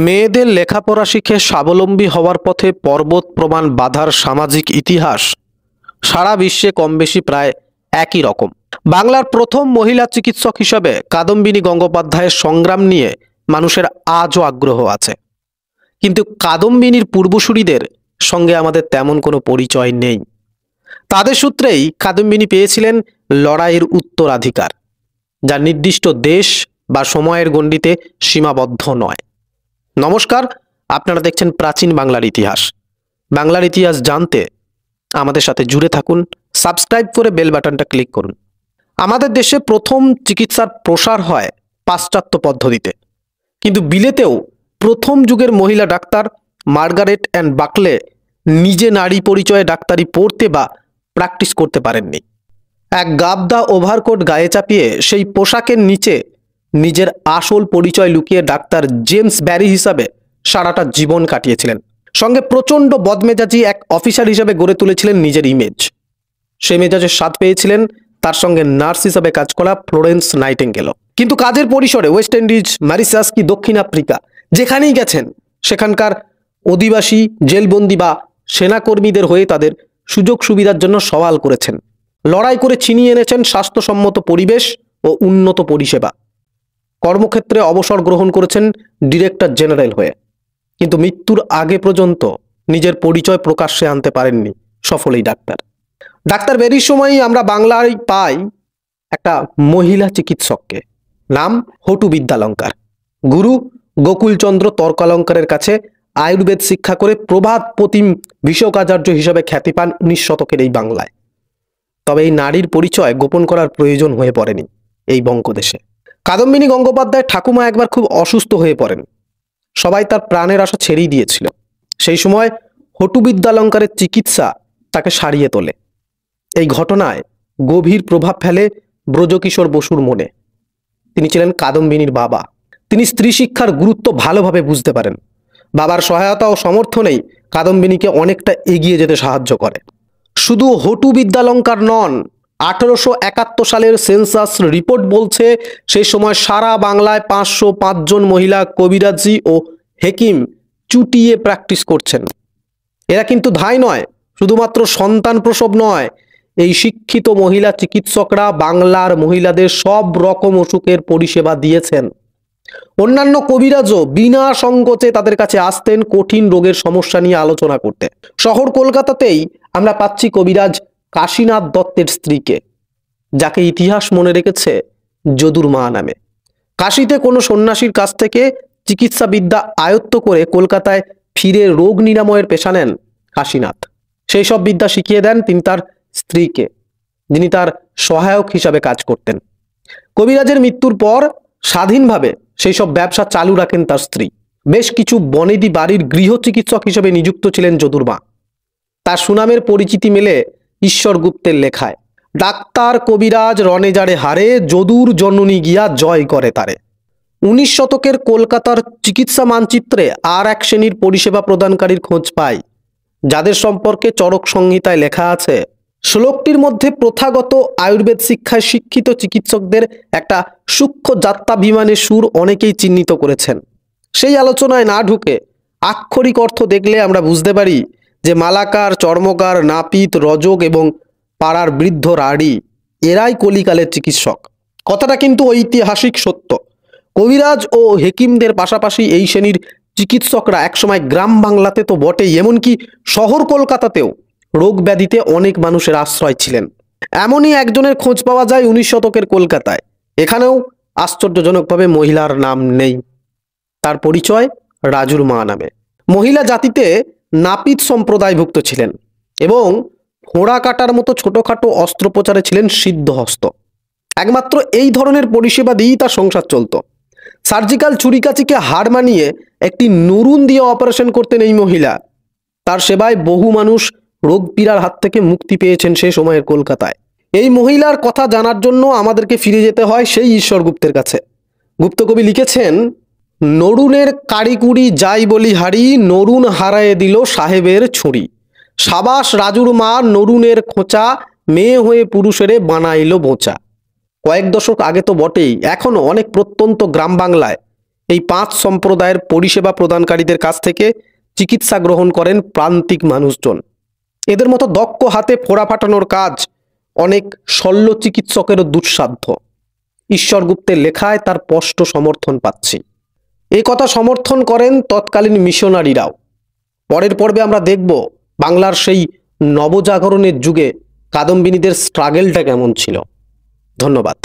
মেয়েদের লেখাপড়া শিখে স্বাবলম্বী হওয়ার পথে পর্বত প্রমাণ বাধার সামাজিক ইতিহাস সারা বিশ্বে কমবেশি প্রায় একই রকম। বাংলার প্রথম মহিলা চিকিৎসক হিসাবে কাদম্বিনী গঙ্গোপাধ্যায়ের সংগ্রাম নিয়ে মানুষের আজও আগ্রহ আছে, কিন্তু কাদম্বিনীর পূর্বসূরিদের সঙ্গে আমাদের তেমন কোনো পরিচয় নেই। তাদের সূত্রেই কাদম্বিনী পেয়েছিলেন লড়াইয়ের উত্তরাধিকার, যা নির্দিষ্ট দেশ বা সময়ের গণ্ডিতে সীমাবদ্ধ নয়। নমস্কার, আপনারা দেখছেন প্রাচীন বাংলার ইতিহাস। বাংলার ইতিহাস জানতে আমাদের সাথে জুড়ে থাকুন, সাবস্ক্রাইব করে বেল বাটনটা ক্লিক করুন। আমাদের দেশে প্রথম চিকিৎসার প্রসার হয় পাশ্চাত্য পদ্ধতিতে, কিন্তু বিলেতেও প্রথম যুগের মহিলা ডাক্তার মার্গারেট অ্যান্ড বাকলে নিজে নারী পরিচয়ে ডাক্তারি পড়তে বা প্র্যাকটিস করতে পারেননি। এক গাবদা ওভারকোট গায়ে চাপিয়ে সেই পোশাকের নিচে নিজের আসল পরিচয় লুকিয়ে ডাক্তার জেমস ব্যারি হিসাবে সারাটা জীবন কাটিয়েছিলেন। সঙ্গে প্রচণ্ড বদমেজাজি এক অফিসার হিসাবে গড়ে তুলেছিলেন নিজের ইমেজ। সেই মেজাজের স্বাদ পেয়েছিলেন তার সঙ্গে নার্স হিসাবে কাজ করা ফ্লোরেন্স নাইটিঙ্গেলও। কিন্তু কাজের পরিসরে ওয়েস্ট ইন্ডিজ, মরিশাস কি দক্ষিণ আফ্রিকা যেখানেই গেছেন, সেখানকার অধিবাসী, জেলবন্দি বা সেনাকর্মীদের হয়ে তাদের সুযোগ সুবিধার জন্য সওয়াল করেছেন। লড়াই করে ছিনিয়ে এনেছেন স্বাস্থ্যসম্মত পরিবেশ ও উন্নত পরিষেবা। কর্মক্ষেত্রে অবসর গ্রহণ করেছেন ডিরেক্টর জেনারেল হয়ে, কিন্তু মৃত্যুর আগে পর্যন্ত নিজের পরিচয় প্রকাশ্যে আনতে পারেননি সফল এই ডাক্তার। ডাক্তার বেরির সময়ই আমরা বাংলায় পাই একটা মহিলা চিকিৎসককে, নাম হটু বিদ্যালঙ্কার। গুরু গোকুলচন্দ্র তর্কালঙ্কারের কাছে আয়ুর্বেদ শিক্ষা করে প্রভাত প্রতিম বিশ্বকাচার্য হিসেবে খ্যাতি পান 19 শতকের এই বাংলায়। তবে এই নারীর পরিচয় গোপন করার প্রয়োজন হয়ে পড়েনি এই বঙ্গদেশে। কাদম্বিনী গঙ্গোপাধ্যায় ঠাকুমা একবার খুব অসুস্থ হয়ে পড়েন। সবাই তার প্রাণের আশা ছেড়েই দিয়েছিল। সেই সময় হটু বিদ্যালঙ্কারের চিকিৎসা তাকে সারিয়ে তোলে। এই ঘটনায় গভীর প্রভাব ফেলে ব্রজকিশোর বসুর মনে। তিনি ছিলেন কাদম্বিনীর বাবা। তিনি স্ত্রী শিক্ষার গুরুত্ব ভালোভাবে বুঝতে পারেন। বাবার সহায়তা ও সমর্থনেই কাদম্বিনীকে অনেকটা এগিয়ে যেতে সাহায্য করে। শুধু হটু বিদ্যালঙ্কার নন, 1871 সালের সেন্সাস রিপোর্ট বলছে সেই সময় সারা বাংলায় 505 জন মহিলা কবিরাজি ও হেকিম চুটিয়ে প্র্যাকটিস করছেন। এরা কিন্তু ধাই নয়, শুধুমাত্র সন্তান প্রসব নয়, এই শিক্ষিত মহিলা চিকিৎসকরা বাংলার মহিলাদের সব রকম অসুখের পরিষেবা দিয়েছেন। অন্যান্য কবিরাজও বিনা সংকোচে তাদের কাছে আসতেন কঠিন রোগের সমস্যা নিয়ে আলোচনা করতে। শহর কলকাতাতেই আমরা পাচ্ছি কবিরাজ কাশীনাথ দত্তের স্ত্রীকে, যাকে ইতিহাস মনে রেখেছে যদুর মা নামে। কাশীতে কোনো সন্ন্যাসীর কাছ থেকে চিকিৎসা বিদ্যা আয়ত্ত করে কলকাতায় ফিরে রোগ নিরাময়ের পেশা নেন কাশীনাথ। সেই সব বিদ্যা শিখিয়ে দেন তিনি তার স্ত্রীকে, যিনি তার সহায়ক হিসাবে কাজ করতেন। কবিরাজের মৃত্যুর পর স্বাধীনভাবে সেই সব ব্যবসা চালু রাখেন তার স্ত্রী। বেশ কিছু বনেদি বাড়ির গৃহ চিকিৎসক হিসেবে নিযুক্ত ছিলেন যদুর মা। তার সুনামের পরিচিতি মেলে ঈশ্বর গুপ্তের লেখায়, ডাক্তার কবিরাজ রণে যারে হারে, যদুর জননী গিয়া জয় করে তারে। 19 শতকের কলকাতার চিকিৎসা মানচিত্রে আর এক শ্রেণীর পরিষেবা প্রদানকারীর খোঁজ পাই, যাদের সম্পর্কে চরক সংহিতায় লেখা আছে। শ্লোকটির মধ্যে প্রথাগত আয়ুর্বেদ শিক্ষায় শিক্ষিত চিকিৎসকদের একটা সূক্ষ্ম যাত্রাভিমানের সুর অনেকেই চিহ্নিত করেছেন। সেই আলোচনায় না ঢুকে আক্ষরিক অর্থ দেখলে আমরা বুঝতে পারি যে মালাকার, চর্মকার, নাপিত, রজক এবং পাড়ার বৃদ্ধ রাড়ি এরাই কলিকালের চিকিৎসক। কথাটা কিন্তু ঐতিহাসিক সত্য। কবিরাজ ও হেকিমদের পাশাপাশি এই শ্রেণীর চিকিৎসকরা একসময় গ্রাম বাংলাতে তো বটেই, এমনকি শহর কলকাতাতেও রোগ ব্যাধিতে অনেক মানুষের আশ্রয় ছিলেন। এমনই একজনের খোঁজ পাওয়া যায় 19 শতকের কলকাতায়। এখানেও আশ্চর্যজনকভাবে মহিলার নাম নেই। তার পরিচয় রাজুর মা নামে। মহিলা জাতিতে নাপিত সম্প্রদায়ভুক্ত ছিলেন এবং ফোঁড়া কাটার মতো ছোটোখাটো অস্ত্রোপচারে ছিলেন সিদ্ধহস্ত। একমাত্র এই ধরনের পরিষেবা দিয়েই তার সংসার চলত। সার্জিক্যাল ছুরিকাচিকে হার মানিয়ে একটি নরুন দিয়ে অপারেশন করতেন এই মহিলা। তার সেবায় বহু মানুষ রোগ পীড়ার হাত থেকে মুক্তি পেয়েছেন সে সময়ের কলকাতায়। এই মহিলার কথা জানার জন্য আমাদেরকে ফিরে যেতে হয় সেই ঈশ্বর গুপ্তের কাছে। গুপ্তকবি লিখেছেন, নরুনের কারিকুড়ি যাই বলি হারি, নরুন হারায়ে দিল সাহেবের ছুরি। সাবাস রাজুর মা, নরুনের খোঁচা, মেয়ে হয়ে পুরুষেরে বানাইল বোঁচা। কয়েক দশক আগে তো বটেই, এখনো অনেক প্রত্যন্ত গ্রাম বাংলায় এই 5 সম্প্রদায়ের পরিষেবা প্রদানকারীদের কাছ থেকে চিকিৎসা গ্রহণ করেন প্রান্তিক মানুষজন। এদের মতো দক্ষ হাতে ফোড়া ফাটানোর কাজ অনেক শল্য চিকিৎসকেরও দুঃসাধ্য। ঈশ্বর গুপ্তের লেখায় তার স্পষ্ট সমর্থন পাচ্ছি। এই কথা সমর্থন করেন তৎকালীন মিশনারিরাও। পরের পর্বে আমরা দেখব বাংলার সেই নবজাগরণের যুগে কাদম্বিনীদের স্ট্রাগলটা কেমন ছিল। ধন্যবাদ।